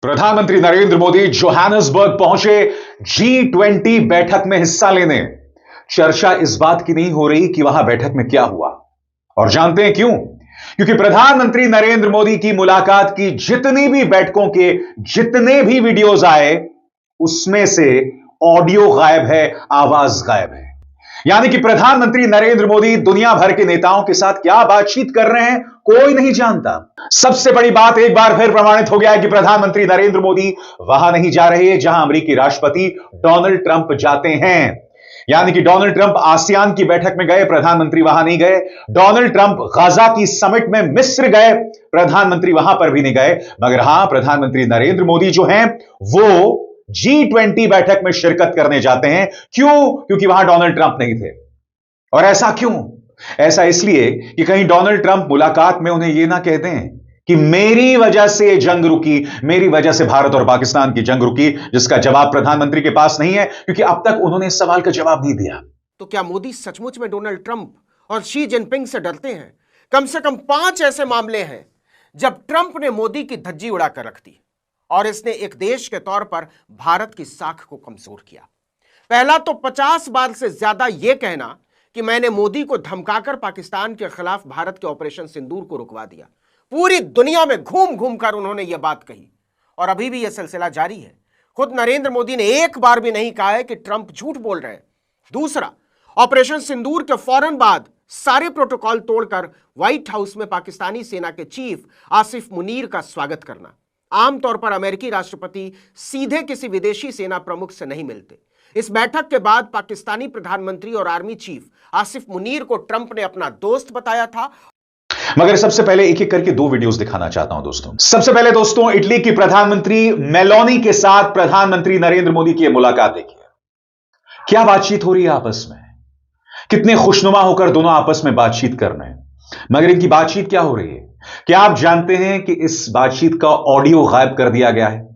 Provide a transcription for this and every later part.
प्रधानमंत्री नरेंद्र मोदी जोहानिसबर्ग पहुंचे G20 बैठक में हिस्सा लेने। चर्चा इस बात की नहीं हो रही कि वहां बैठक में क्या हुआ, और जानते हैं क्यों? क्योंकि प्रधानमंत्री नरेंद्र मोदी की मुलाकात की जितनी भी बैठकों के जितने भी वीडियोस आए, उसमें से ऑडियो गायब है, आवाज गायब है। यानी कि प्रधानमंत्री नरेंद्र मोदी दुनिया भर के नेताओं के साथ क्या बातचीत कर रहे हैं, कोई नहीं जानता। सबसे बड़ी बात एक बार फिर प्रमाणित हो गया है कि प्रधानमंत्री नरेंद्र मोदी वहां नहीं जा रहे जहां अमेरिकी राष्ट्रपति डोनाल्ड ट्रंप जाते हैं। यानी कि डोनाल्ड ट्रंप आसियान की बैठक में गए, प्रधानमंत्री वहां नहीं गए। डोनाल्ड ट्रंप गाजा की समिट में मिस्र गए, प्रधानमंत्री वहां पर भी नहीं गए। मगर हां, प्रधानमंत्री नरेंद्र मोदी जो हैं वो G20 बैठक में शिरकत करने जाते हैं। क्यों? क्योंकि वहां डोनाल्ड ट्रंप नहीं थे। और ऐसा क्यों? ऐसा इसलिए कि कहीं डोनाल्ड ट्रंप मुलाकात में उन्हें यह ना कह दें कि मेरी वजह से जंग रुकी, मेरी वजह से भारत और पाकिस्तान की जंग रुकी, जिसका जवाब प्रधानमंत्री के पास नहीं है, क्योंकि अब तक उन्होंने इस सवाल का जवाब नहीं दिया। तो क्या मोदी सचमुच में डोनाल्ड ट्रंप और शी जिनपिंग से डरते हैं? कम से कम 5 ऐसे मामले हैं जब ट्रंप ने मोदी की धज्जी उड़ाकर रख दी और इसने एक देश के तौर पर भारत की साख को कमजोर किया। पहला तो 50 बार से ज्यादा यह कहना कि मैंने मोदी को धमकाकर पाकिस्तान के खिलाफ भारत के ऑपरेशन सिंदूर को रुकवा दिया। पूरी दुनिया में घूम घूम कर उन्होंने यह बात कही और अभी भी यह सिलसिला जारी है। खुद नरेंद्र मोदी ने एक बार भी नहीं कहा है कि ट्रंप झूठ बोल रहे हैं। दूसरा, ऑपरेशन सिंदूर के फौरन बाद सारे प्रोटोकॉल तोड़कर व्हाइट हाउस में पाकिस्तानी सेना के चीफ आसिफ मुनीर का स्वागत करना। आमतौर पर अमेरिकी राष्ट्रपति सीधे किसी विदेशी सेना प्रमुख से नहीं मिलते। इस बैठक के बाद पाकिस्तानी प्रधानमंत्री और आर्मी चीफ आसिफ मुनीर को ट्रंप ने अपना दोस्त बताया था। मगर सबसे पहले एक एक करके 2 वीडियोस दिखाना चाहता हूं दोस्तों। सबसे पहले दोस्तों, इटली की प्रधानमंत्री मेलोनी के साथ प्रधानमंत्री नरेंद्र मोदी की मुलाकात देखिए। क्या बातचीत हो रही है आपस में, कितने खुशनुमा होकर दोनों आपस में बातचीत कर रहे हैं। मगर इनकी बातचीत क्या हो रही है? क्या आप जानते हैं कि इस बातचीत का ऑडियो गायब कर दिया गया है?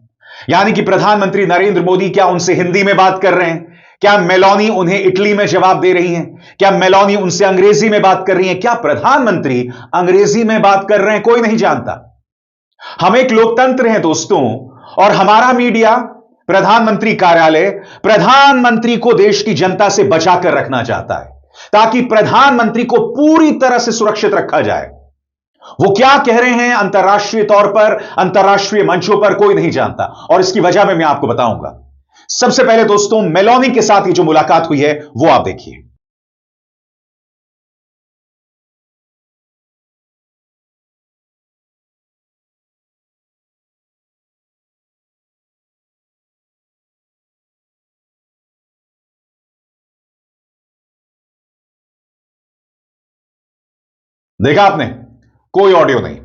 यानी कि प्रधानमंत्री नरेंद्र मोदी क्या उनसे हिंदी में बात कर रहे हैं? क्या मेलोनी उन्हें इटली में जवाब दे रही हैं? क्या मेलोनी उनसे अंग्रेजी में बात कर रही हैं? क्या प्रधानमंत्री अंग्रेजी में बात कर रहे हैं? कोई नहीं जानता। हम एक लोकतंत्र हैं दोस्तों, और हमारा मीडिया, प्रधानमंत्री कार्यालय, प्रधानमंत्री को देश की जनता से बचाकर रखना चाहता है ताकि प्रधानमंत्री को पूरी तरह से सुरक्षित रखा जाए। वो क्या कह रहे हैं अंतर्राष्ट्रीय तौर पर, अंतर्राष्ट्रीय मंचों पर, कोई नहीं जानता, और इसकी वजह मैं आपको बताऊंगा। सबसे पहले दोस्तों, मेलोनी के साथ ये जो मुलाकात हुई है वो आप देखिए। देखा आपने? कोई ऑडियो नहीं,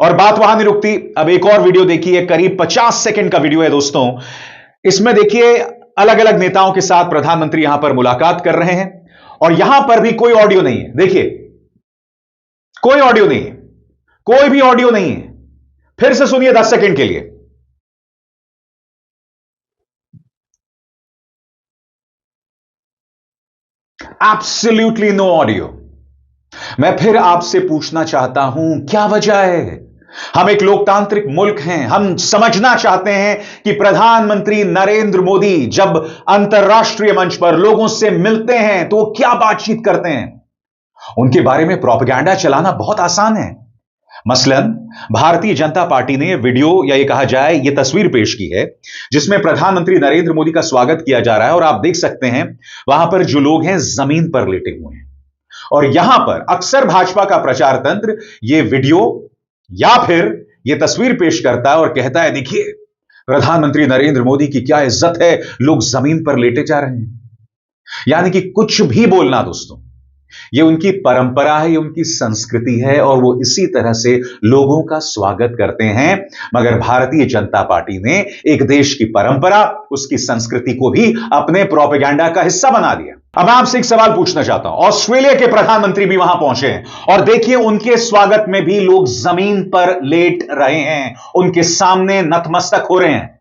और बात वहां नहीं रुकती। अब एक और वीडियो देखिए, करीब 50 सेकंड का वीडियो है दोस्तों। इसमें देखिए अलग अलग नेताओं के साथ प्रधानमंत्री यहां पर मुलाकात कर रहे हैं, और यहां पर भी कोई ऑडियो नहीं है। देखिए, कोई ऑडियो नहीं है, कोई भी ऑडियो नहीं है। फिर से सुनिए 10 सेकंड के लिए। Absolutely no audio. मैं फिर आपसे पूछना चाहता हूं, क्या वजह है? हम एक लोकतांत्रिक मुल्क हैं, हम समझना चाहते हैं कि प्रधानमंत्री नरेंद्र मोदी जब अंतर्राष्ट्रीय मंच पर लोगों से मिलते हैं तो वो क्या बातचीत करते हैं। उनके बारे में प्रोपेगेंडा चलाना बहुत आसान है। मसलन भारतीय जनता पार्टी ने वीडियो, या ये कहा जाए ये तस्वीर पेश की है, जिसमें प्रधानमंत्री नरेंद्र मोदी का स्वागत किया जा रहा है, और आप देख सकते हैं वहां पर जो लोग हैं जमीन पर लेटे हुए हैं। और यहां पर अक्सर भाजपा का प्रचार तंत्र ये वीडियो या फिर ये तस्वीर पेश करता है और कहता है, देखिए प्रधानमंत्री नरेंद्र मोदी की क्या इज्जत है, लोग जमीन पर लेटे जा रहे हैं। यानी कि कुछ भी बोलना दोस्तों, ये उनकी परंपरा है, ये उनकी संस्कृति है, और वो इसी तरह से लोगों का स्वागत करते हैं। मगर भारतीय जनता पार्टी ने एक देश की परंपरा, उसकी संस्कृति को भी अपने प्रोपेगेंडा का हिस्सा बना दिया। अब मैं आपसे एक सवाल पूछना चाहता हूं। ऑस्ट्रेलिया के प्रधानमंत्री भी वहां पहुंचे हैं, और देखिए उनके स्वागत में भी लोग जमीन पर लेट रहे हैं, उनके सामने नतमस्तक हो रहे हैं।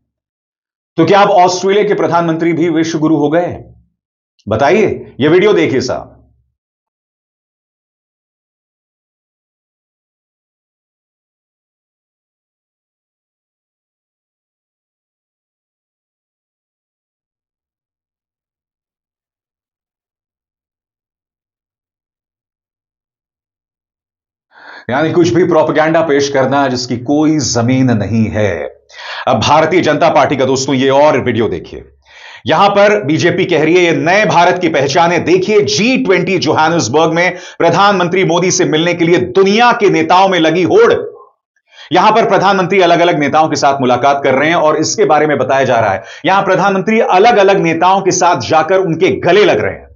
तो क्या अब ऑस्ट्रेलिया के प्रधानमंत्री भी विश्व गुरु हो गए? बताइए। यह वीडियो देखिए साहब। यानी कुछ भी प्रोपेगेंडा पेश करना जिसकी कोई जमीन नहीं है। अब भारतीय जनता पार्टी का दोस्तों ये और वीडियो देखिए। यहां पर बीजेपी कह रही है ये नए भारत की पहचान है। देखिए G20 जोहानिसबर्ग में प्रधानमंत्री मोदी से मिलने के लिए दुनिया के नेताओं में लगी होड़। यहां पर प्रधानमंत्री अलग अलग नेताओं के साथ मुलाकात कर रहे हैं और इसके बारे में बताया जा रहा है यहां प्रधानमंत्री अलग अलग नेताओं के साथ जाकर उनके गले लग रहे हैं।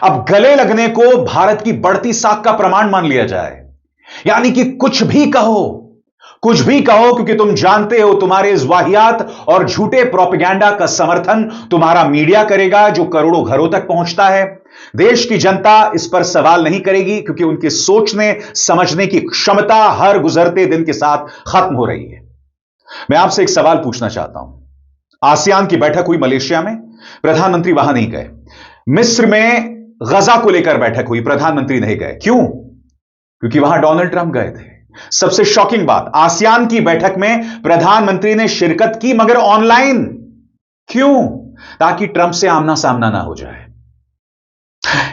अब गले लगने को भारत की बढ़ती साख का प्रमाण मान लिया जाए, यानी कि कुछ भी कहो क्योंकि तुम जानते हो तुम्हारे इस वाहियात और झूठे प्रोपेगेंडा का समर्थन तुम्हारा मीडिया करेगा जो करोड़ों घरों तक पहुंचता है। देश की जनता इस पर सवाल नहीं करेगी क्योंकि उनके सोचने समझने की क्षमता हर गुजरते दिन के साथ खत्म हो रही है। मैं आपसे एक सवाल पूछना चाहता हूं। आसियान की बैठक हुई मलेशिया में, प्रधानमंत्री वहां नहीं गए। मिस्र में गजा को लेकर बैठक हुई, प्रधानमंत्री नहीं गए। क्यों? क्योंकि वहां डोनाल्ड ट्रंप गए थे। सबसे शॉकिंग बात, आसियान की बैठक में प्रधानमंत्री ने शिरकत की मगर ऑनलाइन। क्यों? ताकि ट्रंप से आमना सामना ना हो जाए।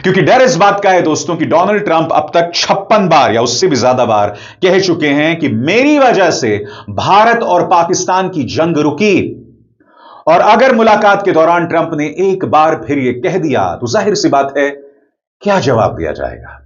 क्योंकि डर इस बात का है दोस्तों कि डोनाल्ड ट्रंप अब तक 56 बार या उससे भी ज्यादा बार कह चुके हैं कि मेरी वजह से भारत और पाकिस्तान की जंग रुकी। और अगर मुलाकात के दौरान ट्रंप ने एक बार फिर यह कह दिया तो जाहिर सी बात है क्या जवाब दिया जाएगा।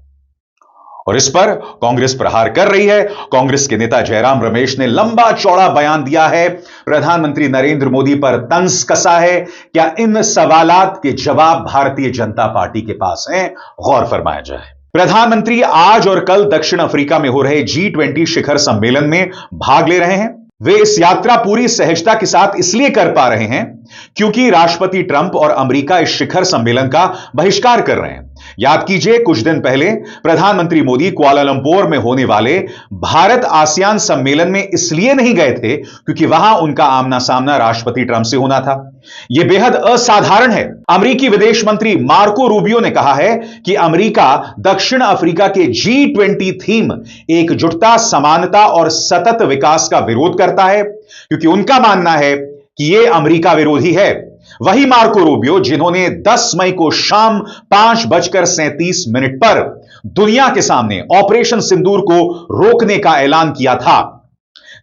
और इस पर कांग्रेस प्रहार कर रही है। कांग्रेस के नेता जयराम रमेश ने लंबा चौड़ा बयान दिया है, प्रधानमंत्री नरेंद्र मोदी पर तंज कसा है। क्या इन सवालात के जवाब भारतीय जनता पार्टी के पास हैं? गौर फरमाया जाए। प्रधानमंत्री आज और कल दक्षिण अफ्रीका में हो रहे G20 शिखर सम्मेलन में भाग ले रहे हैं। वे इस यात्रा पूरी सहजता के साथ इसलिए कर पा रहे हैं क्योंकि राष्ट्रपति ट्रंप और अमेरिका इस शिखर सम्मेलन का बहिष्कार कर रहे हैं। याद कीजिए, कुछ दिन पहले प्रधानमंत्री मोदी कुआलालंपुर में होने वाले भारत आसियान सम्मेलन में इसलिए नहीं गए थे क्योंकि वहां उनका आमना सामना राष्ट्रपति ट्रंप से होना था। यह बेहद असाधारण है। अमेरिकी विदेश मंत्री मार्को रूबियो ने कहा है कि अमेरिका दक्षिण अफ्रीका के G20 थीम एकजुटता, समानता और सतत विकास का विरोध करता है क्योंकि उनका मानना है कि यह अमेरिका विरोधी है। वही मार्को रूबियो जिन्होंने 10 मई को शाम 5:37 पर दुनिया के सामने ऑपरेशन सिंदूर को रोकने का ऐलान किया था।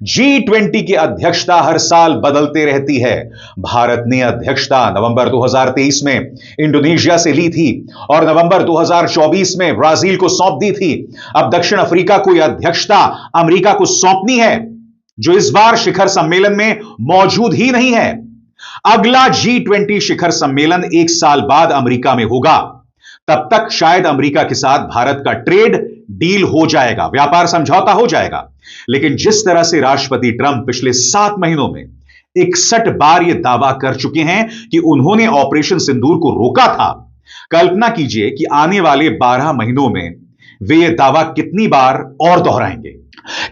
G20 की अध्यक्षता हर साल बदलते रहती है। भारत ने अध्यक्षता नवंबर 2023 में इंडोनेशिया से ली थी और नवंबर 2024 में ब्राजील को सौंप दी थी। अब दक्षिण अफ्रीका को यह अध्यक्षता अमेरिका को सौंपनी है जो इस बार शिखर सम्मेलन में मौजूद ही नहीं है। अगला G20 शिखर सम्मेलन 1 साल बाद अमेरिका में होगा। तब तक शायद अमेरिका के साथ भारत का ट्रेड डील हो जाएगा, व्यापार समझौता हो जाएगा। लेकिन जिस तरह से राष्ट्रपति ट्रंप पिछले 7 महीनों में 61 बार यह दावा कर चुके हैं कि उन्होंने ऑपरेशन सिंदूर को रोका था, कल्पना कीजिए कि आने वाले 12 महीनों में वे यह दावा कितनी बार और दोहराएंगे।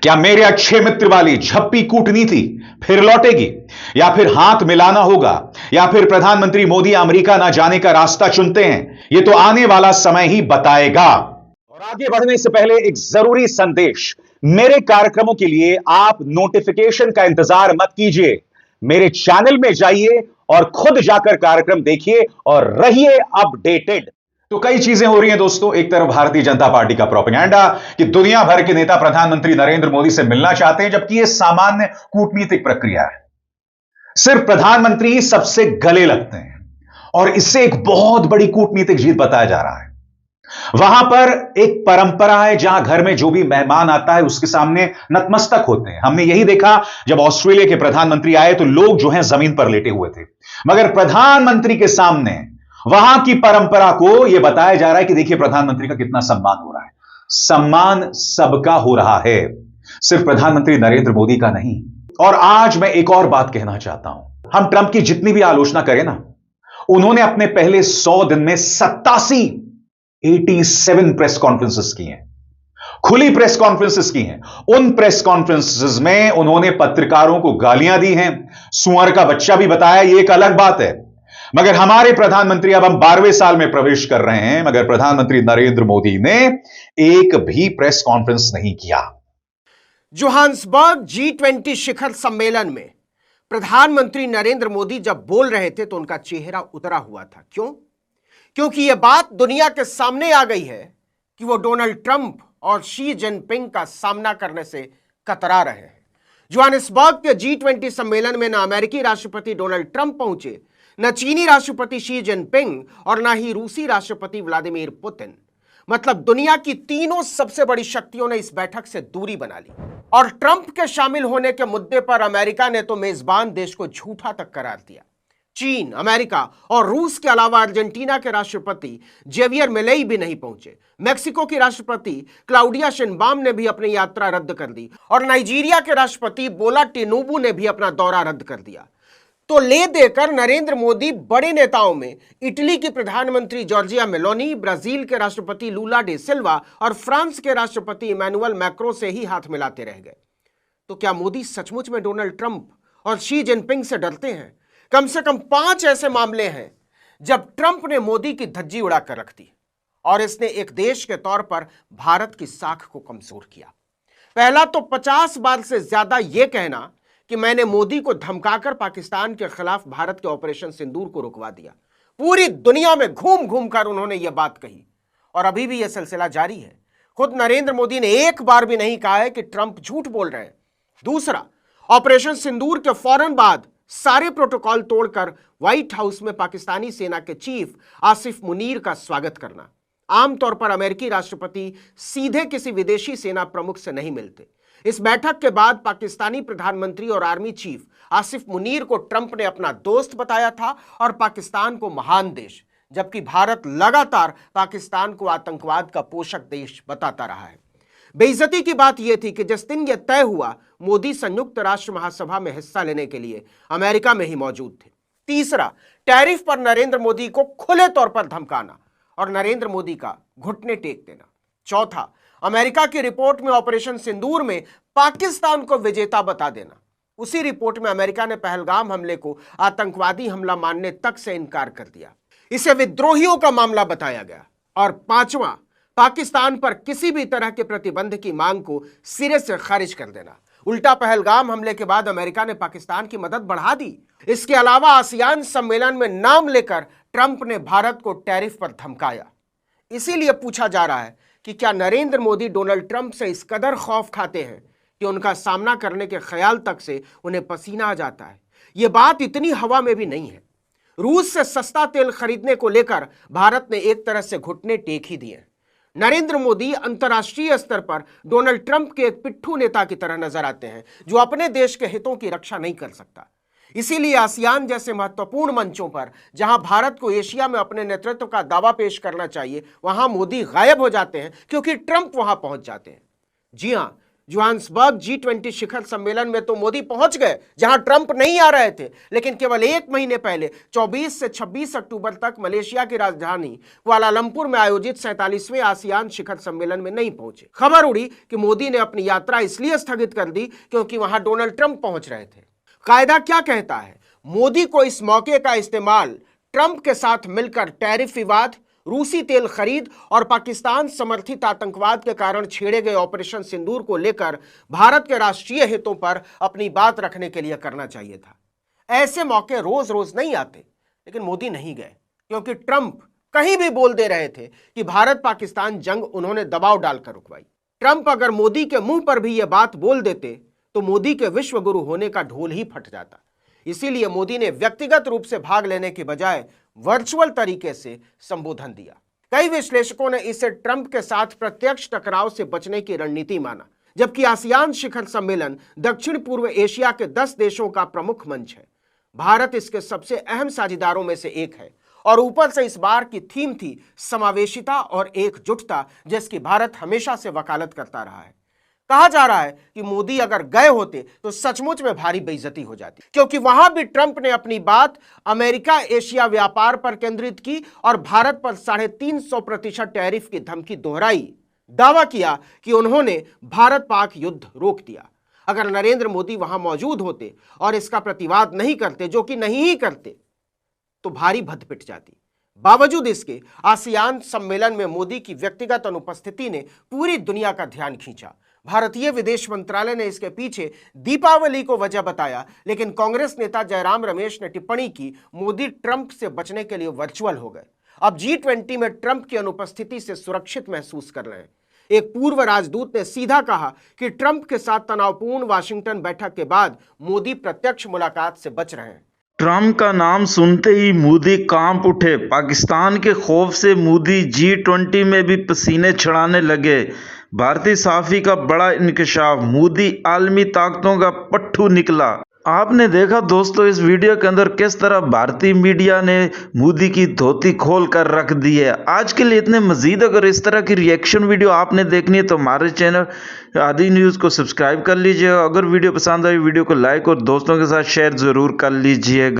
क्या मेरे अच्छे मित्र वाली झप्पी कूटनीति फिर लौटेगी, या फिर हाथ मिलाना होगा, या फिर प्रधानमंत्री मोदी अमेरिका ना जाने का रास्ता चुनते हैं? यह तो आने वाला समय ही बताएगा। और आगे बढ़ने से पहले एक जरूरी संदेश, मेरे कार्यक्रमों के लिए आप नोटिफिकेशन का इंतजार मत कीजिए। मेरे चैनल में जाइए और खुद जाकर कार्यक्रम देखिए और रहिए अपडेटेड। तो कई चीजें हो रही हैं दोस्तों। एक तरफ भारतीय जनता पार्टी का प्रोपेगेंडा कि दुनिया भर के नेता प्रधानमंत्री नरेंद्र मोदी से मिलना चाहते हैं, जबकि यह सामान्य कूटनीतिक प्रक्रिया है। सिर्फ प्रधानमंत्री ही सबसे गले लगते हैं और इससे एक बहुत बड़ी कूटनीतिक जीत बताया जा रहा है। वहां पर एक परंपरा है जहां घर में जो भी मेहमान आता है उसके सामने नतमस्तक होते हैं। हमने यही देखा जब ऑस्ट्रेलिया के प्रधानमंत्री आए तो लोग जो हैं जमीन पर लेटे हुए थे, मगर प्रधानमंत्री के सामने वहां की परंपरा को यह बताया जा रहा है कि देखिए प्रधानमंत्री का कितना सम्मान हो रहा है। सम्मान सबका हो रहा है, सिर्फ प्रधानमंत्री नरेंद्र मोदी का नहीं। और आज मैं एक और बात कहना चाहता हूं। हम ट्रंप की जितनी भी आलोचना करें ना, उन्होंने अपने पहले 100 दिन में 87 प्रेस कॉन्फ्रेंसेस की हैं, खुली प्रेस कॉन्फ्रेंसेस की हैं। उन प्रेस कॉन्फ्रेंसेस में उन्होंने पत्रकारों को गालियां दी हैं, सुअर का बच्चा भी बताया, यह एक अलग बात है। मगर हमारे प्रधानमंत्री, अब हम 12वें साल में प्रवेश कर रहे हैं, मगर प्रधानमंत्री नरेंद्र मोदी ने एक भी प्रेस कॉन्फ्रेंस नहीं किया। जोहान्सबर्ग G20 शिखर सम्मेलन में प्रधानमंत्री नरेंद्र मोदी जब बोल रहे थे तो उनका चेहरा उतरा हुआ था। क्यों? क्योंकि यह बात दुनिया के सामने आ गई है कि वो डोनाल्ड ट्रंप और शी जिनपिंग का सामना करने से कतरा रहे हैं। जोहानिसबर्ग के G20 सम्मेलन में न अमेरिकी राष्ट्रपति डोनाल्ड ट्रंप पहुंचे, न चीनी राष्ट्रपति शी जिनपिंग और न ही रूसी राष्ट्रपति व्लादिमीर पुतिन। मतलब दुनिया की तीनों सबसे बड़ी शक्तियों ने इस बैठक से दूरी बना ली और ट्रंप के शामिल होने के मुद्दे पर अमेरिका ने तो मेजबान देश को झूठा तक करार दिया। चीन, अमेरिका और रूस के अलावा अर्जेंटीना के राष्ट्रपति जेवियर मिलेई भी नहीं पहुंचे। मेक्सिको की राष्ट्रपति क्लाउडिया शिनबाम ने भी अपनी यात्रा रद्द कर दी और नाइजीरिया के राष्ट्रपति बोला टिनुबू ने भी अपना दौरा रद्द कर दिया। तो ले देकर नरेंद्र मोदी बड़े नेताओं में इटली की प्रधानमंत्री जॉर्जिया मेलोनी, ब्राजील के राष्ट्रपति लूला डे सिल्वा और फ्रांस के राष्ट्रपति इमैनुअल मैक्रों से ही हाथ मिलाते रह गए। तो क्या मोदी सचमुच में डोनाल्ड ट्रंप और शी जिनपिंग से डरते हैं? कम से कम 5 ऐसे मामले हैं जब ट्रंप ने मोदी की धज्जी उड़ाकर रख दी और इसने एक देश के तौर पर भारत की साख को कमजोर किया। पहला तो 50 बार से ज्यादा यह कहना कि मैंने मोदी को धमकाकर पाकिस्तान के खिलाफ भारत के ऑपरेशन सिंदूर को रुकवा दिया। पूरी दुनिया में घूम घूम कर उन्होंने यह बात कही और अभी भी यह सिलसिला जारी है। खुद नरेंद्र मोदी ने एक बार भी नहीं कहा है कि ट्रंप झूठ बोल रहे हैं। दूसरा, ऑपरेशन सिंदूर के फौरन बाद सारे प्रोटोकॉल तोड़कर व्हाइट हाउस में पाकिस्तानी सेना के चीफ आसिफ मुनीर का स्वागत करना। आमतौर पर अमेरिकी राष्ट्रपति सीधे किसी विदेशी सेना प्रमुख से नहीं मिलते। इस बैठक के बाद पाकिस्तानी प्रधानमंत्री और आर्मी चीफ आसिफ मुनीर को ट्रंप ने अपना दोस्त बताया था और पाकिस्तान को महान देश, जबकि भारत लगातार पाकिस्तान को आतंकवाद का पोषक देश बताता रहा है। बेइज्जती की बात यह थी कि जिस दिन यह तय हुआ, मोदी संयुक्त राष्ट्र महासभा में हिस्सा लेने के लिए अमेरिका में ही मौजूद थे। तीसरा, टैरिफ पर नरेंद्र मोदी को खुले तौर पर धमकाना और नरेंद्र मोदी का घुटने टेक देना। चौथा, अमेरिका की रिपोर्ट में ऑपरेशन सिंदूर में पाकिस्तान को विजेता बता देना। उसी रिपोर्ट में अमेरिका ने पहलगाम हमले को आतंकवादी हमला मानने तक से इनकार कर दिया। इसे विद्रोहियों का मामला बताया गया। और पांचवा, पाकिस्तान पर किसी भी तरह के प्रतिबंध की मांग को सिरे से खारिज कर देना। उल्टा पहलगाम हमले के बाद अमेरिका ने पाकिस्तान की मदद बढ़ा दी। इसके अलावा आसियान सम्मेलन में नाम लेकर ट्रंप ने भारत को टैरिफ पर धमकाया। इसीलिए पूछा जा रहा है कि क्या नरेंद्र मोदी डोनाल्ड ट्रंप से इस कदर खौफ खाते हैं कि उनका सामना करने के ख्याल तक से उन्हें पसीना आ जाता है। यह बात इतनी हवा में भी नहीं है। रूस से सस्ता तेल खरीदने को लेकर भारत ने एक तरह से घुटने टेक ही दिए। नरेंद्र मोदी अंतर्राष्ट्रीय स्तर पर डोनाल्ड ट्रंप के एक पिट्ठू नेता की तरह नजर आते हैं जो अपने देश के हितों की रक्षा नहीं कर सकता। इसीलिए आसियान जैसे महत्वपूर्ण मंचों पर जहां भारत को एशिया में अपने नेतृत्व का दावा पेश करना चाहिए, वहां मोदी गायब हो जाते हैं क्योंकि ट्रंप वहां पहुंच जाते हैं। जी हां, जोहानिसबर्ग G20 शिखर सम्मेलन में तो मोदी पहुंच गए जहां ट्रंप नहीं आ रहे थे, लेकिन केवल 1 महीने पहले 24 से 26 अक्टूबर तक मलेशिया की राजधानी कुआलालंपुर में आयोजित 47वें आसियान शिखर सम्मेलन में नहीं पहुंचे। खबर उड़ी कि मोदी ने अपनी यात्रा इसलिए स्थगित कर दी क्योंकि वहां डोनाल्ड ट्रंप पहुंच रहे थे। कायदा क्या कहता है? मोदी को इस मौके का इस्तेमाल ट्रंप के साथ मिलकर टैरिफ विवाद, रूसी तेल खरीद और पाकिस्तान समर्थित आतंकवाद के कारण छेड़े गए ऑपरेशन सिंदूर को लेकर भारत के राष्ट्रीय हितों पर अपनी बात रखने के लिए करना चाहिए था। ऐसे मौके रोज रोज नहीं आते, लेकिन मोदी नहीं गए क्योंकि ट्रंप कहीं भी बोल दे रहे थे कि भारत पाकिस्तान जंग उन्होंने दबाव डालकर रुकवाई। ट्रंप अगर मोदी के मुंह पर भी यह बात बोल देते तो मोदी के विश्व गुरु होने का ढोल ही फट जाता। इसीलिए मोदी ने व्यक्तिगत रूप से भाग लेने के बजाय वर्चुअल तरीके से संबोधन दिया। कई विश्लेषकों ने इसे ट्रंप के साथ प्रत्यक्ष टकराव से बचने की रणनीति माना, जबकि आसियान शिखर सम्मेलन दक्षिण पूर्व एशिया के 10 देशों का प्रमुख मंच है। भारत इसके सबसे अहम साझेदारों में से एक है और ऊपर से इस बार की थीम थी समावेशिता और एकजुटता, जिसकी भारत हमेशा से वकालत करता रहा है। कहा जा रहा है कि मोदी अगर गए होते तो सचमुच में भारी बेइज्जती हो जाती, क्योंकि वहां भी ट्रंप ने अपनी बात अमेरिका एशिया व्यापार पर केंद्रित की और भारत पर 350% टैरिफ की धमकी दोहराई। दावा किया कि उन्होंने भारत पाक युद्ध रोक दिया। अगर नरेंद्र मोदी वहां मौजूद होते और इसका प्रतिवाद नहीं करते, जो कि नहीं ही करते, तो भारी भद्द पिट जाती। बावजूद इसके आसियान सम्मेलन में मोदी की व्यक्तिगत अनुपस्थिति ने पूरी दुनिया का ध्यान खींचा। भारतीय विदेश मंत्रालय ने इसके पीछे दीपावली को वजह बताया, लेकिन कांग्रेस नेता जयराम रमेश ने टिप्पणी की, मोदी ट्रंप से बचने के लिए वर्चुअल हो गए। अब G20 में ट्रंप की अनुपस्थिति से सुरक्षित महसूस कर रहे हैं। एक पूर्व राजदूत ने सीधा कहा कि ट्रंप के साथ तनावपूर्ण वाशिंगटन बैठक के बाद मोदी प्रत्यक्ष मुलाकात से बच रहे हैं। ट्रंप का नाम सुनते ही मोदी कांप उठे। पाकिस्तान के खौफ से मोदी G20 में भी पसीने छड़ाने लगे। भारतीय सहाफ़ी का बड़ा इंकशाफ, मोदी आलमी ताकतों का पट्टू निकला। आपने देखा दोस्तों इस वीडियो के अंदर किस तरह भारतीय मीडिया ने मोदी की धोती खोल कर रख दी है। आज के लिए इतने मजीद अगर इस तरह की रिएक्शन वीडियो आपने देखनी है तो हमारे चैनल आदि न्यूज़ को सब्सक्राइब कर लीजिए। अगर वीडियो पसंद आई वीडियो को लाइक और दोस्तों के साथ शेयर ज़रूर कर लीजिएगा।